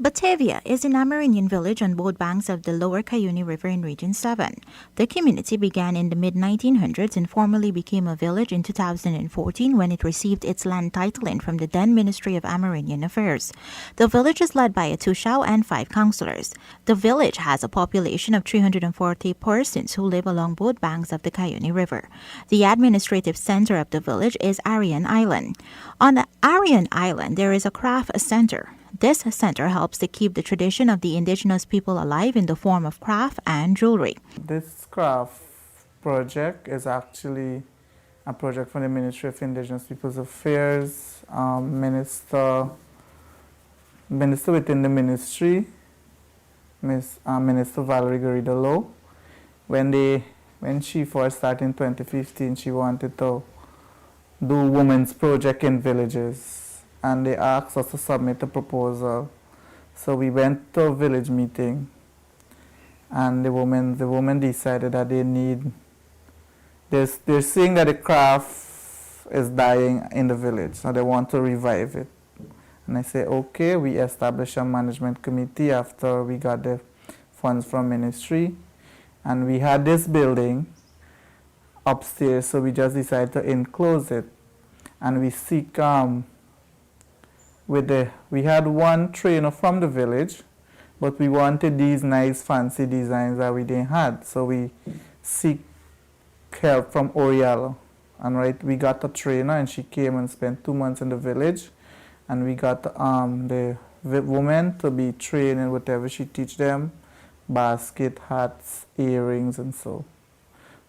Batiavia is an Amerindian village on both banks of the lower Cuyuna River in Region 7. The community began in the mid-1900s and formally became a village in 2014 when it received its land titling from the then Ministry of Amerindian Affairs. The village is led by a tushao and 5 councillors. The village has a population of 340 persons who live along both banks of the Cuyuna River. The administrative center of the village is Arian Island. On the Arian Island, there is a craft center. This center helps to keep the tradition of the indigenous people alive in the form of craft and jewelry. This craft project is actually a project from the Ministry of Indigenous Peoples Affairs, Minister within the ministry, Minister Valerie Garrido-Low. When she first started in 2015, she wanted to do women's project in villages. And they asked us to submit a proposal. So we went to a village meeting, and the woman decided that they're seeing that the craft is dying in the village, so they want to revive it. And I said, okay, we established a management committee after we got the funds from ministry, and we had this building upstairs, so we just decided to enclose it, and we seek we had one trainer from the village, but we wanted these nice fancy designs that we didn't have. So we seek help from Oriala. And we got a trainer, and she came and spent 2 months in the village. And we got the women to be trained in whatever she teach them, basket, hats, earrings, and so.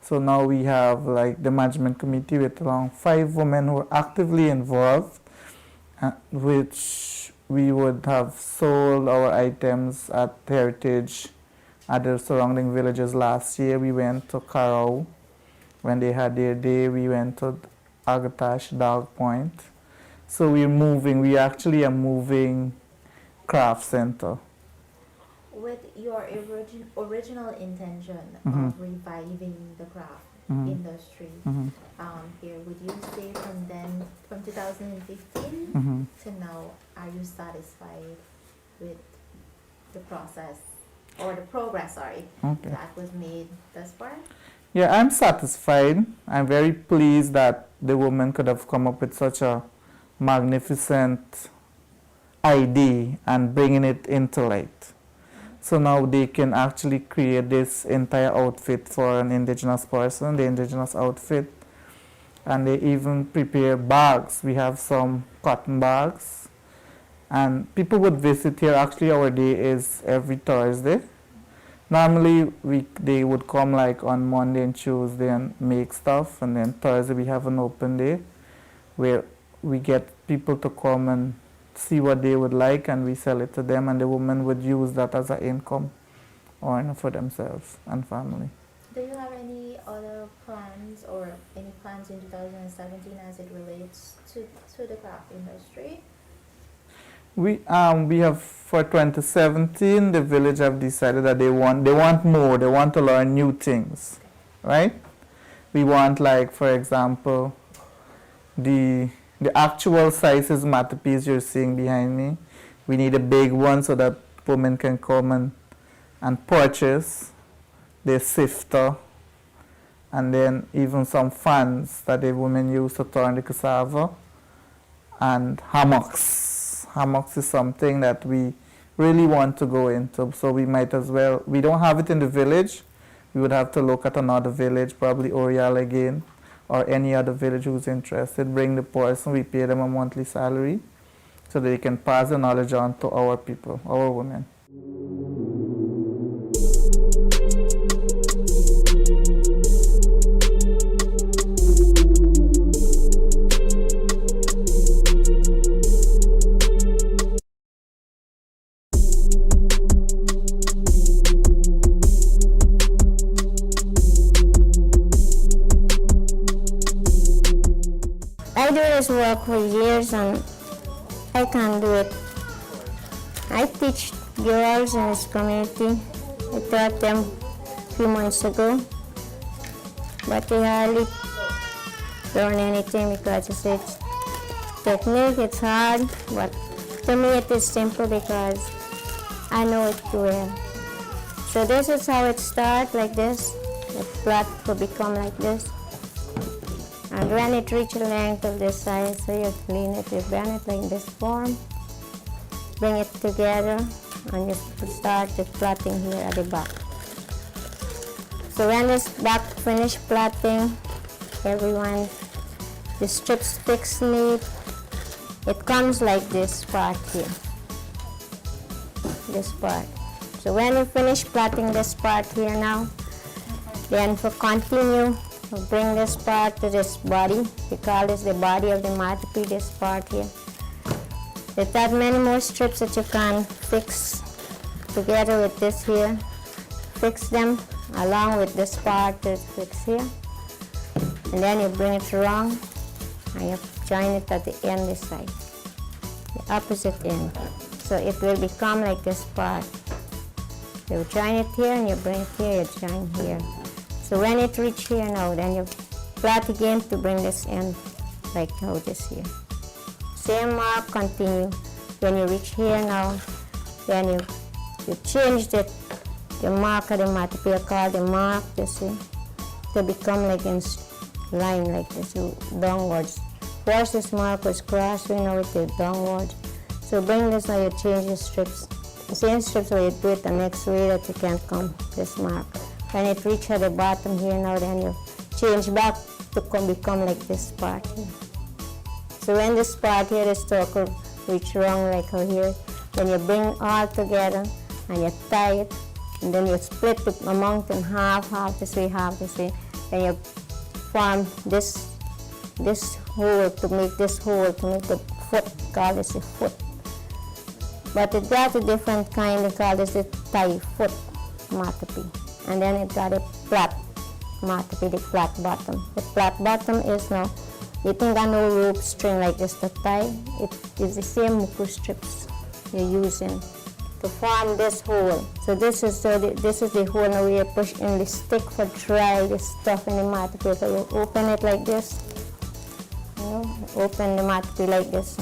So now we have the management committee with around 5 women who are actively involved, which we would have sold our items at Heritage at the surrounding villages last year. We went to Carrow when they had their day. We went to Agatash, Dog Point. So we actually are moving craft center. With your original intention of reviving the craft industry, here, would you say from 2015 to now, are you satisfied with the process or the progress, that was made thus far? Yeah, I'm satisfied. I'm very pleased that the woman could have come up with such a magnificent idea and bringing it into light. So now they can actually create this entire outfit for an indigenous person, the indigenous outfit. And they even prepare bags. We have some cotton bags. And people would visit here. Actually, our day is every Thursday. Normally, they would come on Monday and Tuesday and make stuff. And then Thursday, we have an open day where we get people to come and see what they would like, and we sell it to them, and the woman would use that as an income earner for themselves and family. Do you have any other plans or any plans in 2017 as it relates to the craft industry? We have for 2017, the village have decided that they want more. They want to learn new things, right? We want, for example, the actual sizes matterpiece you're seeing behind me. We need a big one so that women can come and purchase the sifter, and then even some fans that the women use to turn the cassava, and hammocks. Hammocks is something that we really want to go into, so we might as well. We don't have it in the village. We would have to look at another village, probably Orial again, or any other village who's interested. Bring the person, we pay them a monthly salary so they can pass the knowledge on to our people, our women. I do this work for years and I can't do it. I teach girls in this community. I taught them a few months ago, but they hardly learn anything because it's technique, it's hard, but to me it is simple because I know it too well. So this is how it starts, like this. The plait will become like this. And when it reaches the length of this size, so you lean it, you bend it like this form, bring it together, and you start the plaiting here at the back. So when this back finish plaiting, everyone, the strips fixed neat, it comes like this part here, this part. So when you finish plaiting this part here now, then for continue, we'll bring this part to this body. We call this the body of the matope, this part here. There's that many more strips that you can fix together with this here. Fix them along with this part that's fixed here. And then you bring it around and you join it at the end this side, the opposite end. So it will become like this part. You join it here and you bring it here, you join here. So when it reaches here now, then you plait again to bring this end like how this here. Same mark, continue. When you reach here now, then you change the mark of the matope, called the mark, you see, to become like in line like this, downwards. First this mark was cross, we know it is downwards. So bring this now, you change the strips. The same strips where you do it the next way that you can come, this mark. When it reaches at the bottom here now, then you change back to become like this part here. So when this part here, the circle reach wrong like how here, then you bring all together and you tie it, and then you split the amount in half this way, and you form this hole to make this hole, to make the foot, call this the foot. But it got a different kind, they call this the tie foot matope. And then it got a flat matope, the flat bottom. The flat bottom is now, you think I know rope string like this to tie, it is the same muku strips you're using to form this hole. So this is the hole now where you push in the stick for dry the stuff in the matope. So you open it like this, open the matope like this,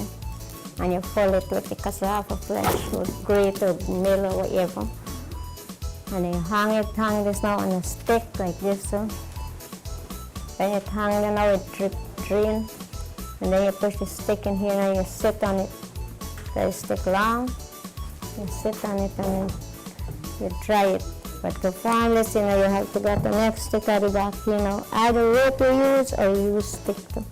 and you fold it with the cassava flesh or grate or mill or whatever. And then you hang this now on a stick like this. When you hang it now, it drain. And then you push the stick in here and you sit on it. So you stick long, you sit on it and then you dry it. But to form this, you have to get the next stick at the back, either rope you use or you use stick too.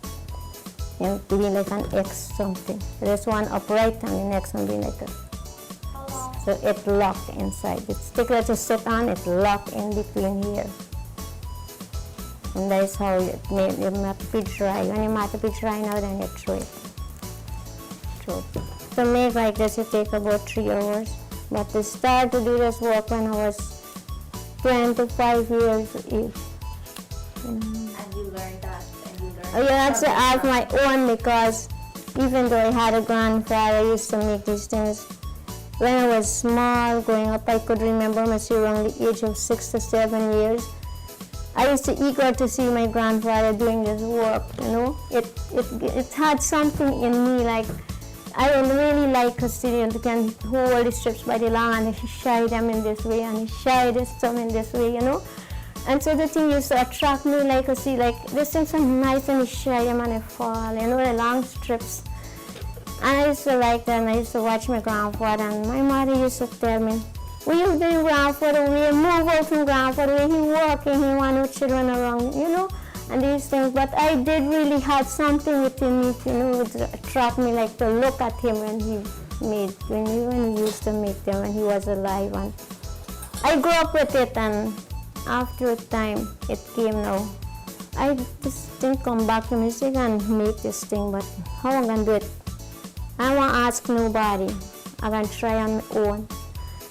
It will be like an X something. This one upright and the next one be like a. So it locked inside. The stick that you sit on, it locked in between here. And that's how it made your matope dry. When your matope dry now, then you throw it. To make like this, it takes about 3 hours. But to start to do this work when I was 25 years of age. And you learned that? I had to add my own because even though I had a grandfather, I used to make these things. When I was small, growing up, I could remember myself around the age of 6 to 7 years. I used to eager to see my grandfather doing this work, It had something in me, like, I would really like a student who can hold the strips by the long and he shine them in this way and he shine this some in this way, And so the thing used to attract me, like, I see, like, this thing's so nice and he shine them and they fall, the long strips. And I used to like that, and I used to watch my grandfather, and my mother used to tell me, will you do grandfather, will you move out from grandfather, will he working, he want no children around, and these things. But I did really have something within me, would attract me, like to look at him when he used to make them, when he was alive. And I grew up with it, and after a time, it came now. I just think come back to me, say, I can make this thing, but how am I going to do it? I won't ask nobody. I can try on my own.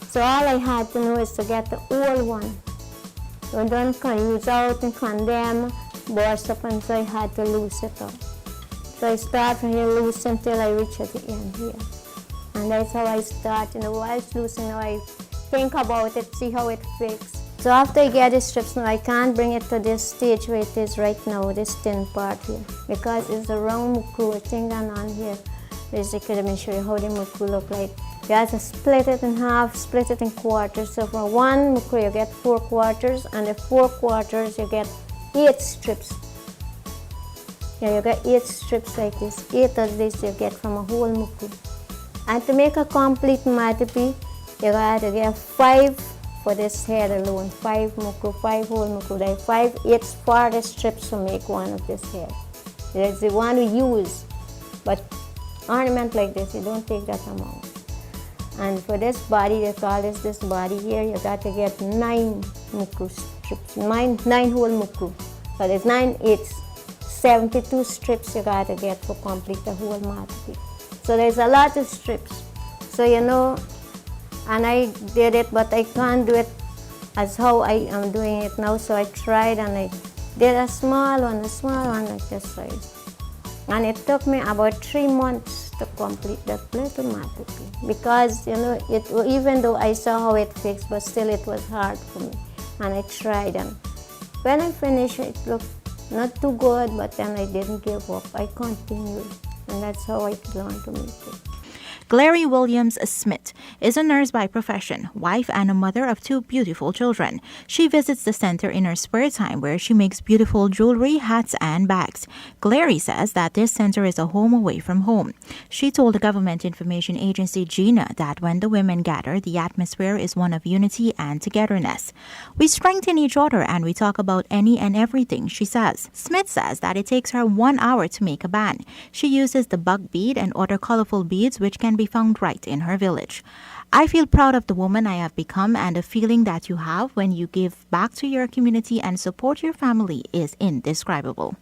So all I had to know is to get the old one. So don't use out and condemn, burst up, and so I had to loose it up. So I start from here loose until I reach at the end here. And that's how I start. While it's loose, I think about it, see how it fits. So after I get the strips now, I can't bring it to this stage where it is right now, this thin part here, because it's the round muku thing on here. Basically, let me show you how the muku look like. You have to split it in half, split it in quarters. So from one muku you get 4 quarters, and the 4 quarters you get 8 strips. Yeah, you get 8 strips like this. 8 of this you get from a whole muku. And to make a complete matapi, you got to get 5 for this head alone. 5 muku, 5 whole muku, like 5 8 strips to make one of this head. That's the one we use. But ornament like this, you don't take that amount. And for this body, they call this body here, you got to get 9 muku strips, 9 whole muku. So there's 9 eighths, 72 strips you got to get to complete the whole matapi. So there's a lot of strips. So and I did it, but I can't do it as how I am doing it now. So I tried and I did a small one like this size. And it took me about 3 months to complete that little matapi. Because, even though I saw how it fixed, but still it was hard for me. And I tried, and when I finished, it looked not too good, but then I didn't give up. I continued, and that's how I learned to make it. Glary Williams Smith is a nurse by profession, wife and a mother of 2 beautiful children. She visits the center in her spare time where she makes beautiful jewelry, hats, and bags. Glary says that this center is a home away from home. She told the government information agency GINA that when the women gather, the atmosphere is one of unity and togetherness. We strengthen each other and we talk about any and everything, she says. Smith says that it takes her 1 hour to make a band. She uses the bug bead and other colorful beads which can be found right in her village. I feel proud of the woman I have become, and the feeling that you have when you give back to your community and support your family is indescribable.